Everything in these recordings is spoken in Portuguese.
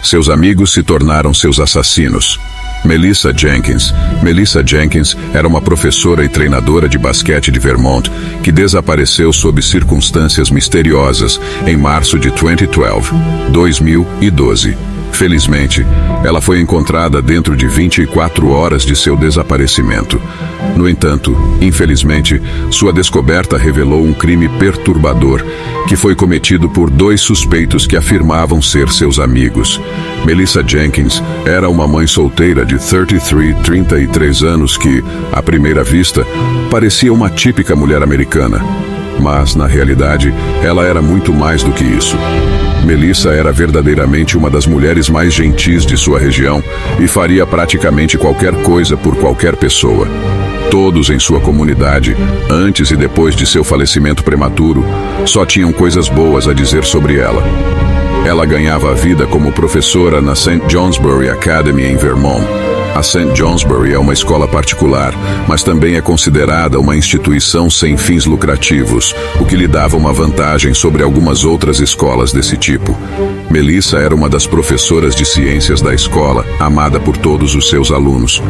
Seus amigos se tornaram seus assassinos. Melissa Jenkins. Melissa Jenkins era uma professora e treinadora de basquete de Vermont que desapareceu sob circunstâncias misteriosas em março de 2012. Felizmente, ela foi encontrada dentro de 24 horas de seu desaparecimento. No entanto, infelizmente, sua descoberta revelou um crime perturbador que foi cometido por 2 suspeitos que afirmavam ser seus amigos. Melissa Jenkins era uma mãe solteira de 33 anos que, à primeira vista, parecia uma típica mulher americana. Mas, na realidade, ela era muito mais do que isso. Melissa era verdadeiramente uma das mulheres mais gentis de sua região e faria praticamente qualquer coisa por qualquer pessoa. Todos em sua comunidade, antes e depois de seu falecimento prematuro, só tinham coisas boas a dizer sobre ela. Ela ganhava a vida como professora na St. Johnsbury Academy em Vermont. A St. Johnsbury é uma escola particular, mas também é considerada uma instituição sem fins lucrativos, o que lhe dava uma vantagem sobre algumas outras escolas desse tipo. Melissa era uma das professoras de ciências da escola, amada por todos os seus alunos.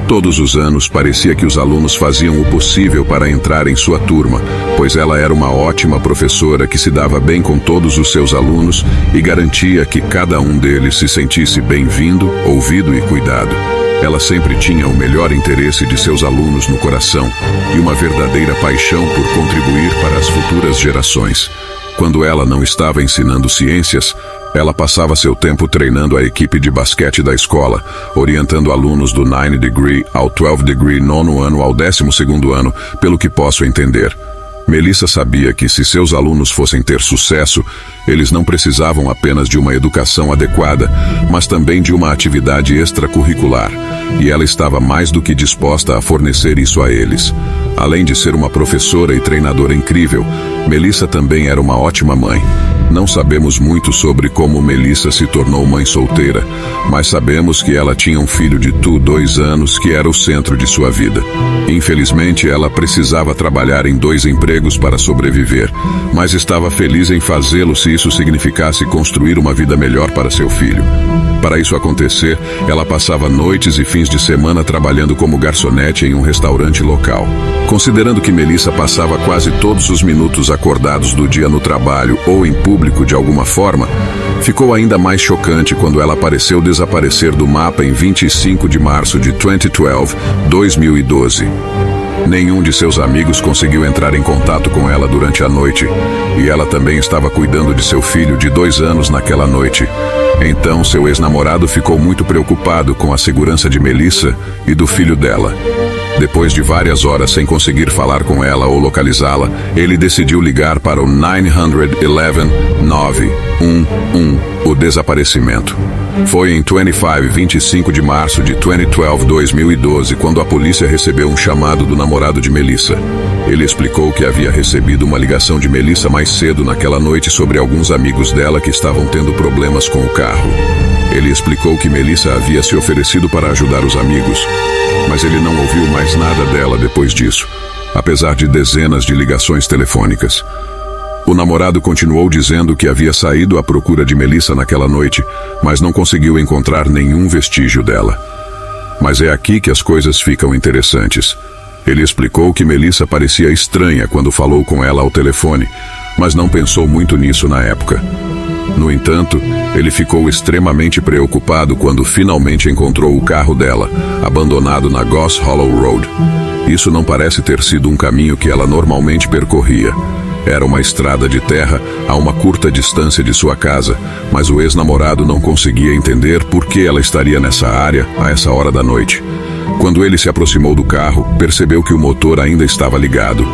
Todos os anos parecia que os alunos faziam o possível para entrar em sua turma, pois ela era uma ótima professora que se dava bem com todos os seus alunos e garantia que cada um deles se sentisse bem-vindo, ouvido e cuidado. Ela sempre tinha o melhor interesse de seus alunos no coração e uma verdadeira paixão por contribuir para as futuras gerações. Quando ela não estava ensinando ciências, ela passava seu tempo treinando a equipe de basquete da escola, orientando alunos do 9 Degree ao 12 Degree, 9º ano ao 12º ano, pelo que posso entender. Melissa sabia que se seus alunos fossem ter sucesso, eles não precisavam apenas de uma educação adequada, mas também de uma atividade extracurricular, e ela estava mais do que disposta a fornecer isso a eles. Além de ser uma professora e treinadora incrível, Melissa também era uma ótima mãe. Não sabemos muito sobre como Melissa se tornou mãe solteira, mas sabemos que ela tinha um filho de 2 anos que era o centro de sua vida. Infelizmente, ela precisava trabalhar em 2 empregos para sobreviver, mas estava feliz em fazê-lo se isso significasse construir uma vida melhor para seu filho. Para isso acontecer, ela passava noites e fins de semana trabalhando como garçonete em um restaurante local. Considerando que Melissa passava quase todos os minutos acordados do dia no trabalho ou em público de alguma forma, ficou ainda mais chocante quando ela pareceu desaparecer do mapa em 25 de março de 2012. Nenhum de seus amigos conseguiu entrar em contato com ela durante a noite, e ela também estava cuidando de seu filho de 2 anos naquela noite. Então, seu ex-namorado ficou muito preocupado com a segurança de Melissa e do filho dela. Depois de várias horas sem conseguir falar com ela ou localizá-la, ele decidiu ligar para o 911, o desaparecimento. Foi em 25 de março de 2012, quando a polícia recebeu um chamado do namorado de Melissa. Ele explicou que havia recebido uma ligação de Melissa mais cedo naquela noite sobre alguns amigos dela que estavam tendo problemas com o carro. Ele explicou que Melissa havia se oferecido para ajudar os amigos, mas ele não ouviu mais nada dela depois disso, apesar de dezenas de ligações telefônicas. O namorado continuou dizendo que havia saído à procura de Melissa naquela noite, mas não conseguiu encontrar nenhum vestígio dela. Mas é aqui que as coisas ficam interessantes. Ele explicou que Melissa parecia estranha quando falou com ela ao telefone, mas não pensou muito nisso na época. No entanto, ele ficou extremamente preocupado quando finalmente encontrou o carro dela, abandonado na Goss Hollow Road. Isso não parece ter sido um caminho que ela normalmente percorria. Era uma estrada de terra a uma curta distância de sua casa, mas o ex-namorado não conseguia entender por que ela estaria nessa área a essa hora da noite. Quando ele se aproximou do carro, percebeu que o motor ainda estava ligado.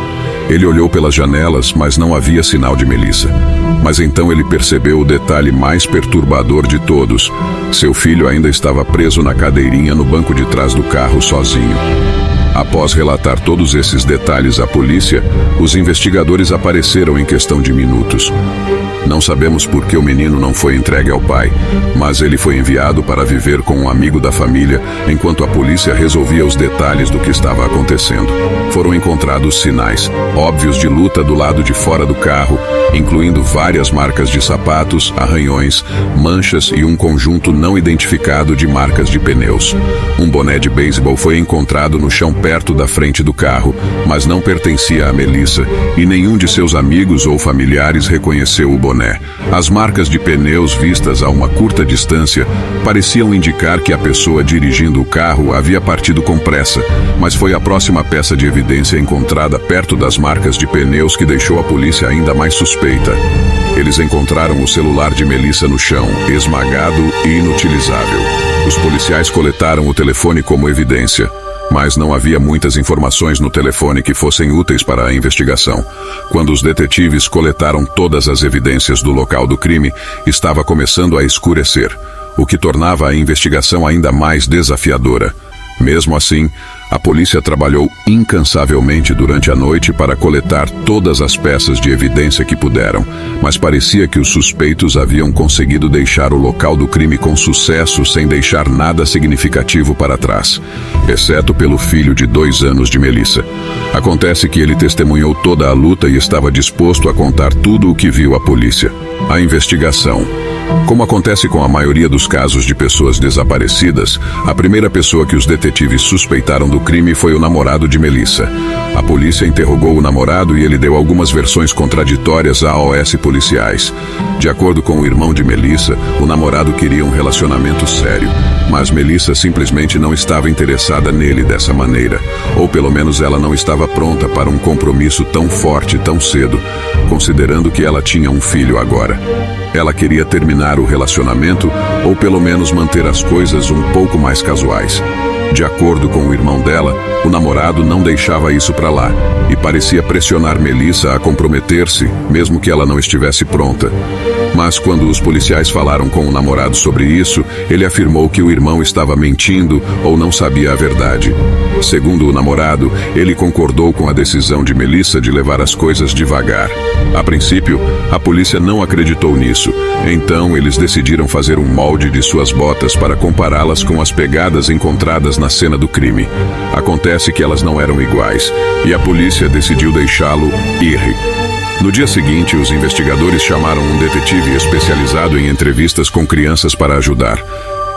Ele olhou pelas janelas, mas não havia sinal de Melissa. Mas então ele percebeu o detalhe mais perturbador de todos. Seu filho ainda estava preso na cadeirinha no banco de trás do carro sozinho. Após relatar todos esses detalhes à polícia, os investigadores apareceram em questão de minutos. Não sabemos por que o menino não foi entregue ao pai, mas ele foi enviado para viver com um amigo da família enquanto a polícia resolvia os detalhes do que estava acontecendo. Foram encontrados sinais óbvios de luta do lado de fora do carro incluindo várias marcas de sapatos, arranhões, manchas e um conjunto não identificado de marcas de pneus. Um boné de beisebol foi encontrado no chão perto da frente do carro, mas não pertencia a Melissa, e nenhum de seus amigos ou familiares reconheceu o boné. As marcas de pneus vistas a uma curta distância pareciam indicar que a pessoa dirigindo o carro havia partido com pressa, mas foi a próxima peça de evidência encontrada perto das marcas de pneus que deixou a polícia ainda mais suspeita. Eles encontraram o celular de Melissa no chão, esmagado e inutilizável. Os policiais coletaram o telefone como evidência, mas não havia muitas informações no telefone que fossem úteis para a investigação. Quando os detetives coletaram todas as evidências do local do crime, estava começando a escurecer, o que tornava a investigação ainda mais desafiadora. Mesmo assim, a polícia trabalhou incansavelmente durante a noite para coletar todas as peças de evidência que puderam, mas parecia que os suspeitos haviam conseguido deixar o local do crime com sucesso sem deixar nada significativo para trás, exceto pelo filho de 2 anos de Melissa. Acontece que ele testemunhou toda a luta e estava disposto a contar tudo o que viu à polícia. A investigação. Como acontece com a maioria dos casos de pessoas desaparecidas, a primeira pessoa que os detetives suspeitaram do crime foi o namorado de Melissa. A polícia interrogou o namorado e ele deu algumas versões contraditórias a AOS policiais. De acordo com o irmão de Melissa, o namorado queria um relacionamento sério, mas Melissa simplesmente não estava interessada nele dessa maneira, ou pelo menos ela não estava pronta para um compromisso tão forte tão cedo, considerando que ela tinha um filho agora. Ela queria terminar o relacionamento ou pelo menos manter as coisas um pouco mais casuais. De acordo com o irmão dela, o namorado não deixava isso para lá e parecia pressionar Melissa a comprometer-se, mesmo que ela não estivesse pronta. Mas quando os policiais falaram com o namorado sobre isso, ele afirmou que o irmão estava mentindo ou não sabia a verdade. Segundo o namorado, ele concordou com a decisão de Melissa de levar as coisas devagar. A princípio, a polícia não acreditou nisso, então eles decidiram fazer um molde de suas botas para compará-las com as pegadas encontradas na cena do crime. Acontece que elas não eram iguais, e a polícia decidiu deixá-lo ir. No dia seguinte, os investigadores chamaram um detetive especializado em entrevistas com crianças para ajudar.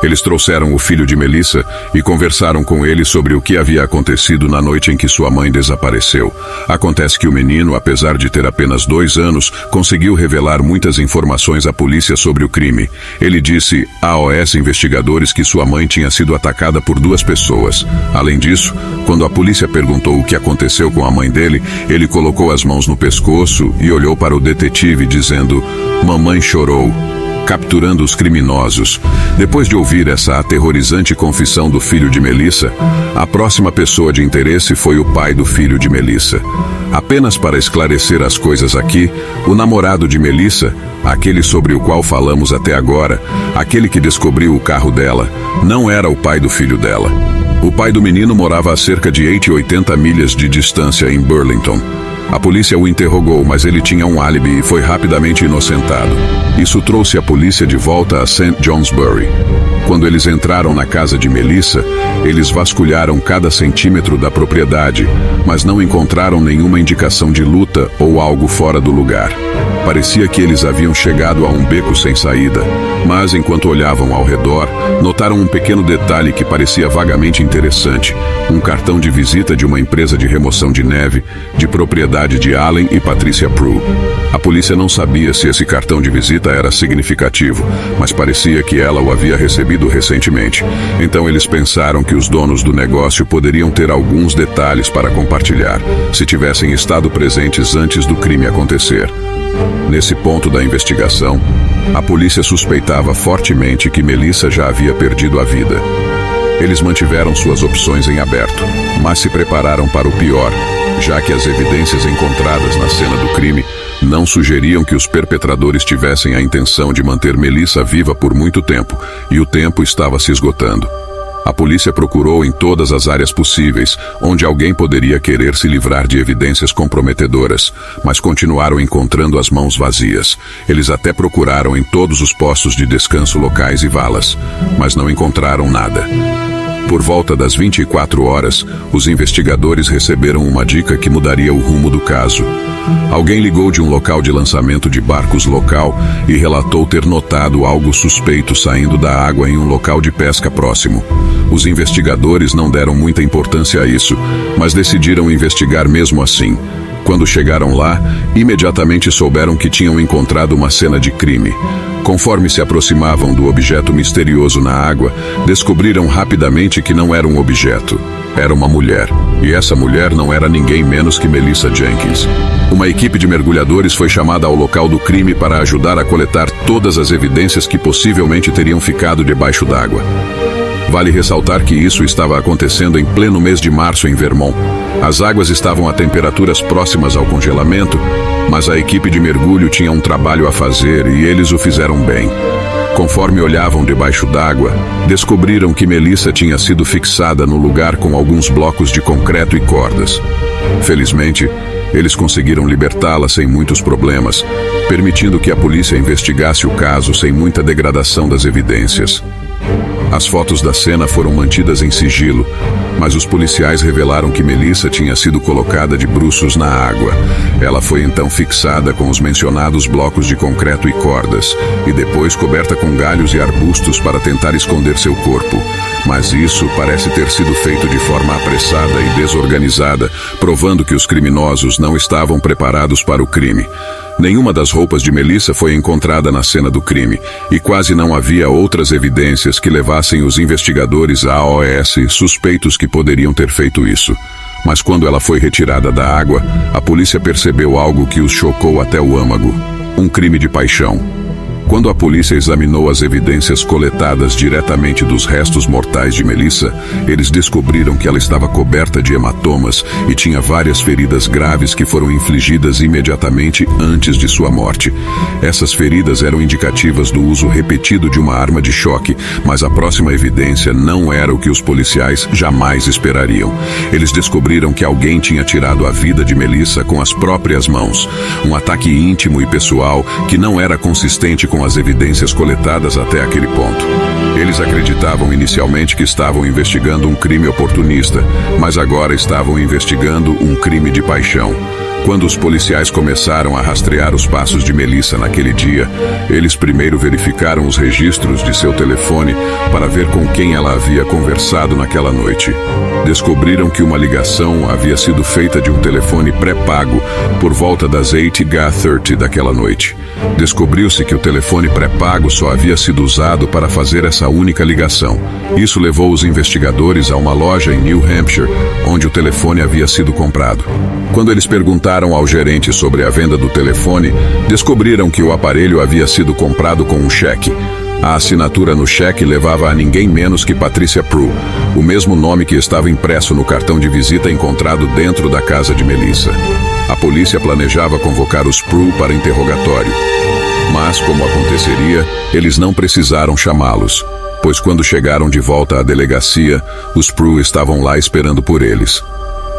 Eles trouxeram o filho de Melissa e conversaram com ele sobre o que havia acontecido na noite em que sua mãe desapareceu. Acontece que o menino, apesar de ter apenas 2 anos, conseguiu revelar muitas informações à polícia sobre o crime. Ele disse a AOS investigadores que sua mãe tinha sido atacada por 2 pessoas. Além disso, quando a polícia perguntou o que aconteceu com a mãe dele, ele colocou as mãos no pescoço e olhou para o detetive dizendo: "Mamãe chorou", capturando os criminosos. Depois de ouvir essa aterrorizante confissão do filho de Melissa, a próxima pessoa de interesse foi o pai do filho de Melissa. Apenas para esclarecer as coisas aqui, o namorado de Melissa, aquele sobre o qual falamos até agora, aquele que descobriu o carro dela, não era o pai do filho dela. O pai do menino morava a cerca de 80 milhas de distância em Burlington. A polícia o interrogou, mas ele tinha um álibi e foi rapidamente inocentado. Isso trouxe a polícia de volta a St. Johnsbury. Quando eles entraram na casa de Melissa, eles vasculharam cada centímetro da propriedade, mas não encontraram nenhuma indicação de luta ou algo fora do lugar. Parecia que eles haviam chegado a um beco sem saída, mas enquanto olhavam ao redor, notaram um pequeno detalhe que parecia vagamente interessante: um cartão de visita de uma empresa de remoção de neve, de propriedade de Allen e Patricia Prue. A polícia não sabia se esse cartão de visita era significativo, mas parecia que ela o havia recebido recentemente. Então eles pensaram que os donos do negócio poderiam ter alguns detalhes para compartilhar, se tivessem estado presentes antes do crime acontecer. Nesse ponto da investigação, a polícia suspeitava fortemente que Melissa já havia perdido a vida. Eles mantiveram suas opções em aberto, mas se prepararam para o pior, já que as evidências encontradas na cena do crime não sugeriam que os perpetradores tivessem a intenção de manter Melissa viva por muito tempo, e o tempo estava se esgotando. A polícia procurou em todas as áreas possíveis, onde alguém poderia querer se livrar de evidências comprometedoras, mas continuaram encontrando as mãos vazias. Eles até procuraram em todos os postos de descanso locais e valas, mas não encontraram nada. Por volta das 24 horas, os investigadores receberam uma dica que mudaria o rumo do caso. Alguém ligou de um local de lançamento de barcos local e relatou ter notado algo suspeito saindo da água em um local de pesca próximo. Os investigadores não deram muita importância a isso, mas decidiram investigar mesmo assim. Quando chegaram lá, imediatamente souberam que tinham encontrado uma cena de crime. Conforme se aproximavam do objeto misterioso na água, descobriram rapidamente que não era um objeto. Era uma mulher. E essa mulher não era ninguém menos que Melissa Jenkins. Uma equipe de mergulhadores foi chamada ao local do crime para ajudar a coletar todas as evidências que possivelmente teriam ficado debaixo d'água. Vale ressaltar que isso estava acontecendo em pleno mês de março em Vermont. As águas estavam a temperaturas próximas ao congelamento, mas a equipe de mergulho tinha um trabalho a fazer e eles o fizeram bem. Conforme olhavam debaixo d'água, descobriram que Melissa tinha sido fixada no lugar com alguns blocos de concreto e cordas. Felizmente, eles conseguiram libertá-la sem muitos problemas, permitindo que a polícia investigasse o caso sem muita degradação das evidências. As fotos da cena foram mantidas em sigilo, mas os policiais revelaram que Melissa tinha sido colocada de bruços na água. Ela foi então fixada com os mencionados blocos de concreto e cordas, e depois coberta com galhos e arbustos para tentar esconder seu corpo. Mas isso parece ter sido feito de forma apressada e desorganizada, provando que os criminosos não estavam preparados para o crime. Nenhuma das roupas de Melissa foi encontrada na cena do crime, e quase não havia outras evidências que levassem os investigadores à AOS suspeitos que poderiam ter feito isso. Mas quando ela foi retirada da água, a polícia percebeu algo que os chocou até o âmago: um crime de paixão. Quando a polícia examinou as evidências coletadas diretamente dos restos mortais de Melissa, eles descobriram que ela estava coberta de hematomas e tinha várias feridas graves que foram infligidas imediatamente antes de sua morte. Essas feridas eram indicativas do uso repetido de uma arma de choque, mas a próxima evidência não era o que os policiais jamais esperariam. Eles descobriram que alguém tinha tirado a vida de Melissa com as próprias mãos. Um ataque íntimo e pessoal que não era consistente com as evidências coletadas até aquele ponto. Eles acreditavam inicialmente que estavam investigando um crime oportunista, mas agora estavam investigando um crime de paixão. Quando os policiais começaram a rastrear os passos de Melissa naquele dia, eles primeiro verificaram os registros de seu telefone para ver com quem ela havia conversado naquela noite. Descobriram que uma ligação havia sido feita de um telefone pré-pago por volta das 8h30 daquela noite. Descobriu-se que o telefone pré-pago só havia sido usado para fazer essa única ligação. Isso levou os investigadores a uma loja em New Hampshire, onde o telefone havia sido comprado. Quando eles perguntaram ao gerente sobre a venda do telefone, descobriram que o aparelho havia sido comprado com um cheque. A assinatura no cheque levava a ninguém menos que Patricia Prue, o mesmo nome que estava impresso no cartão de visita encontrado dentro da casa de Melissa. A polícia planejava convocar os Prue para interrogatório. Mas, como aconteceria, eles não precisaram chamá-los, pois quando chegaram de volta à delegacia, os Prue estavam lá esperando por eles.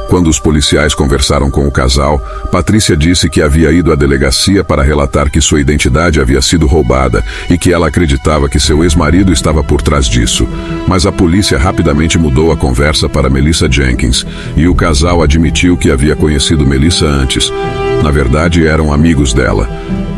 Quando os policiais conversaram com o casal, Patricia disse que havia ido à delegacia para relatar que sua identidade havia sido roubada e que ela acreditava que seu ex-marido estava por trás disso. Mas a polícia rapidamente mudou a conversa para Melissa Jenkins, e o casal admitiu que havia conhecido Melissa antes. Na verdade, eram amigos dela.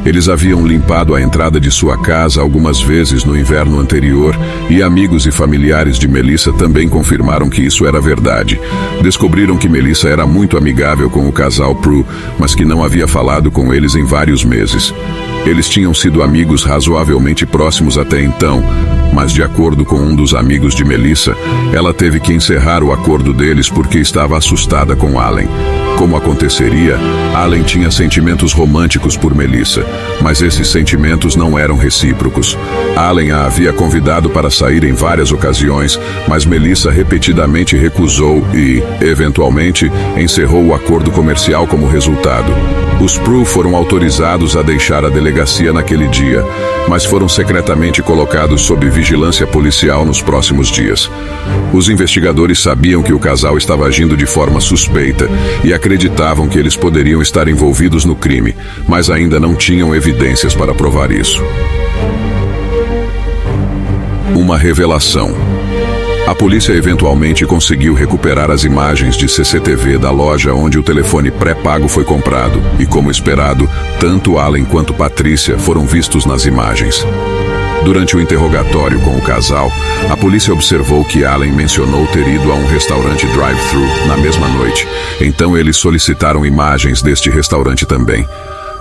Eles haviam limpado a entrada de sua casa algumas vezes no inverno anterior, e amigos e familiares de Melissa também confirmaram que isso era verdade. Descobriram que Melissa era muito amigável com o casal Prue, mas que não havia falado com eles em vários meses. Eles tinham sido amigos razoavelmente próximos até então, mas de acordo com um dos amigos de Melissa, ela teve que encerrar o acordo deles porque estava assustada com Allen. Como aconteceria, Allen tinha sentimentos românticos por Melissa, mas esses sentimentos não eram recíprocos. Allen a havia convidado para sair em várias ocasiões, mas Melissa repetidamente recusou e, eventualmente, encerrou o acordo comercial como resultado. Os Prue foram autorizados a deixar a delegacia naquele dia, mas foram secretamente colocados sob vigilância policial nos próximos dias. Os investigadores sabiam que o casal estava agindo de forma suspeita e acreditavam que eles poderiam estar envolvidos no crime, mas ainda não tinham evidências para provar isso. Uma revelação. A polícia eventualmente conseguiu recuperar as imagens de CCTV da loja onde o telefone pré-pago foi comprado e, como esperado, tanto Allen quanto Patrícia foram vistos nas imagens. Durante o interrogatório com o casal, a polícia observou que Allen mencionou ter ido a um restaurante drive-thru na mesma noite, então eles solicitaram imagens deste restaurante também.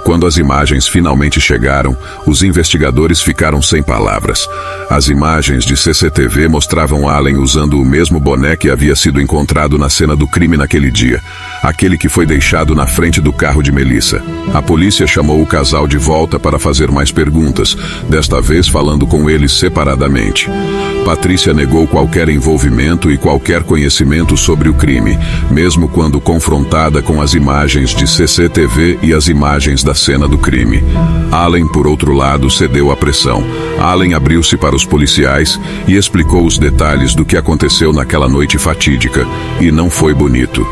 Quando as imagens finalmente chegaram, os investigadores ficaram sem palavras. As imagens de CCTV mostravam Allen usando o mesmo boné que havia sido encontrado na cena do crime naquele dia, aquele que foi deixado na frente do carro de Melissa. A polícia chamou o casal de volta para fazer mais perguntas, desta vez falando com eles separadamente. Patrícia negou qualquer envolvimento e qualquer conhecimento sobre o crime, mesmo quando confrontada com as imagens de CCTV e as imagens da cena do crime. Allen, por outro lado, cedeu à pressão. Allen abriu-se para os policiais e explicou os detalhes do que aconteceu naquela noite fatídica, e não foi bonito.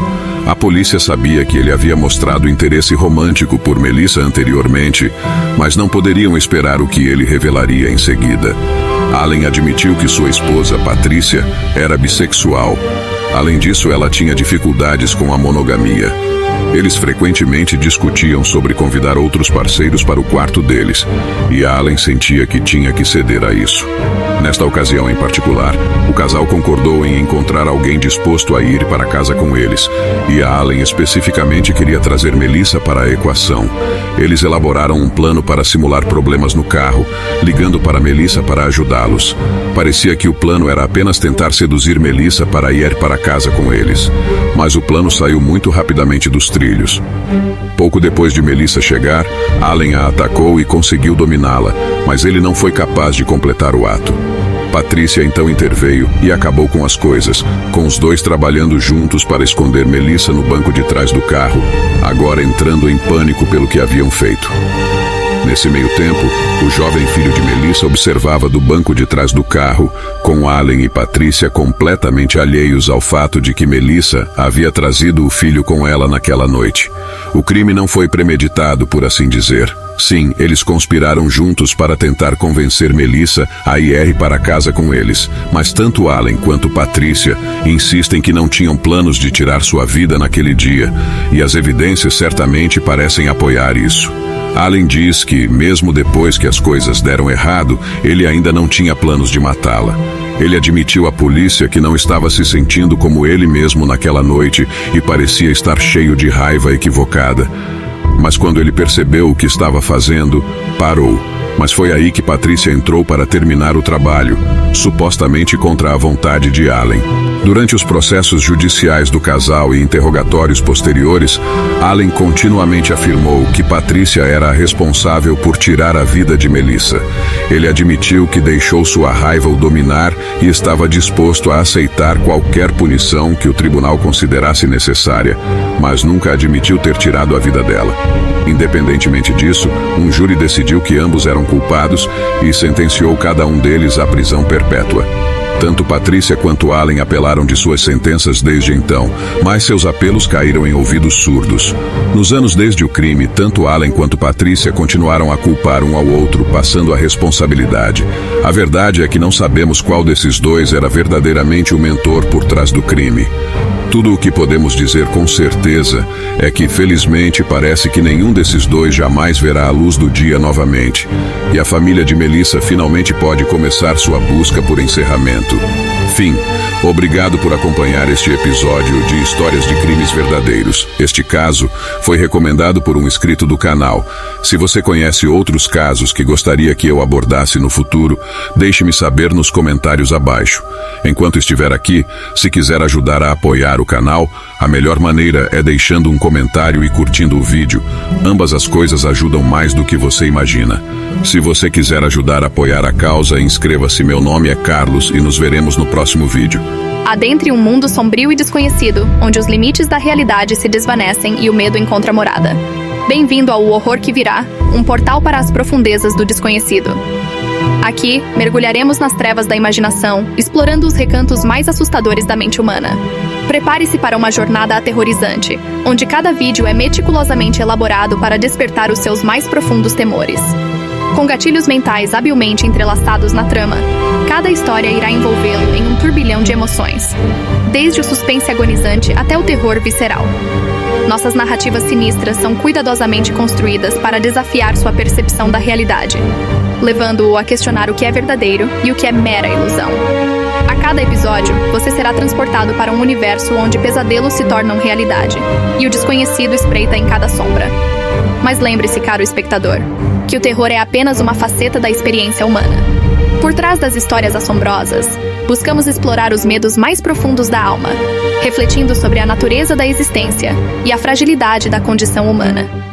A polícia sabia que ele havia mostrado interesse romântico por Melissa anteriormente, mas não poderiam esperar o que ele revelaria em seguida. Allen admitiu que sua esposa, Patrícia, era bissexual. Além disso, ela tinha dificuldades com a monogamia. Eles frequentemente discutiam sobre convidar outros parceiros para o quarto deles, e Allen sentia que tinha que ceder a isso. Nesta ocasião em particular, o casal concordou em encontrar alguém disposto a ir para casa com eles, e Allen especificamente queria trazer Melissa para a equação. Eles elaboraram um plano para simular problemas no carro, ligando para Melissa para ajudá-los. Parecia que o plano era apenas tentar seduzir Melissa para ir para casa com eles, mas o plano saiu muito rapidamente dos trilhos. Pouco depois de Melissa chegar, Allen a atacou e conseguiu dominá-la, mas ele não foi capaz de completar o ato. Patrícia então interveio e acabou com as coisas, com os dois trabalhando juntos para esconder Melissa no banco de trás do carro, agora entrando em pânico pelo que haviam feito. Nesse meio tempo, o jovem filho de Melissa observava do banco de trás do carro, com Allen e Patrícia completamente alheios ao fato de que Melissa havia trazido o filho com ela naquela noite. O crime não foi premeditado, por assim dizer. Sim, eles conspiraram juntos para tentar convencer Melissa a ir para casa com eles, mas tanto Allen quanto Patrícia insistem que não tinham planos de tirar sua vida naquele dia, e as evidências certamente parecem apoiar isso. Allen diz que, mesmo depois que as coisas deram errado, ele ainda não tinha planos de matá-la. Ele admitiu à polícia que não estava se sentindo como ele mesmo naquela noite e parecia estar cheio de raiva equivocada. Mas quando ele percebeu o que estava fazendo, parou. Mas foi aí que Patrícia entrou para terminar o trabalho, supostamente contra a vontade de Allen. Durante os processos judiciais do casal e interrogatórios posteriores, Allen continuamente afirmou que Patrícia era a responsável por tirar a vida de Melissa. Ele admitiu que deixou sua raiva o dominar e estava disposto a aceitar qualquer punição que o tribunal considerasse necessária, mas nunca admitiu ter tirado a vida dela. Independentemente disso, um júri decidiu que ambos eram culpados e sentenciou cada um deles à prisão perpétua. Tanto Patrícia quanto Allen apelaram de suas sentenças desde então, mas seus apelos caíram em ouvidos surdos. Nos anos desde o crime, tanto Allen quanto Patrícia continuaram a culpar um ao outro, passando a responsabilidade. A verdade é que não sabemos qual desses dois era verdadeiramente o mentor por trás do crime. Tudo o que podemos dizer com certeza é que, felizmente, parece que nenhum desses dois jamais verá a luz do dia novamente, e a família de Melissa finalmente pode começar sua busca por encerramento. Fim. Obrigado por acompanhar este episódio de Histórias de Crimes Verdadeiros. Este caso foi recomendado por um inscrito do canal. Se você conhece outros casos que gostaria que eu abordasse no futuro, deixe-me saber nos comentários abaixo. Enquanto estiver aqui, se quiser ajudar a apoiar o canal, a melhor maneira é deixando um comentário e curtindo o vídeo. Ambas as coisas ajudam mais do que você imagina. Se você quiser ajudar a apoiar a causa, inscreva-se. Meu nome é Carlos e nos veremos no próximo vídeo. Adentre um mundo sombrio e desconhecido, onde os limites da realidade se desvanecem e o medo encontra morada. Bem-vindo ao Horror que Virá, um portal para as profundezas do desconhecido. Aqui, mergulharemos nas trevas da imaginação, explorando os recantos mais assustadores da mente humana. Prepare-se para uma jornada aterrorizante, onde cada vídeo é meticulosamente elaborado para despertar os seus mais profundos temores. Com gatilhos mentais habilmente entrelaçados na trama, cada Cada história irá envolvê-lo em um turbilhão de emoções, desde o suspense agonizante até o terror visceral. Nossas narrativas sinistras são cuidadosamente construídas para desafiar sua percepção da realidade, levando-o a questionar o que é verdadeiro e o que é mera ilusão. A cada episódio, você será transportado para um universo onde pesadelos se tornam realidade e o desconhecido espreita em cada sombra. Mas lembre-se, caro espectador, que o terror é apenas uma faceta da experiência humana. Por trás das histórias assombrosas, buscamos explorar os medos mais profundos da alma, refletindo sobre a natureza da existência e a fragilidade da condição humana.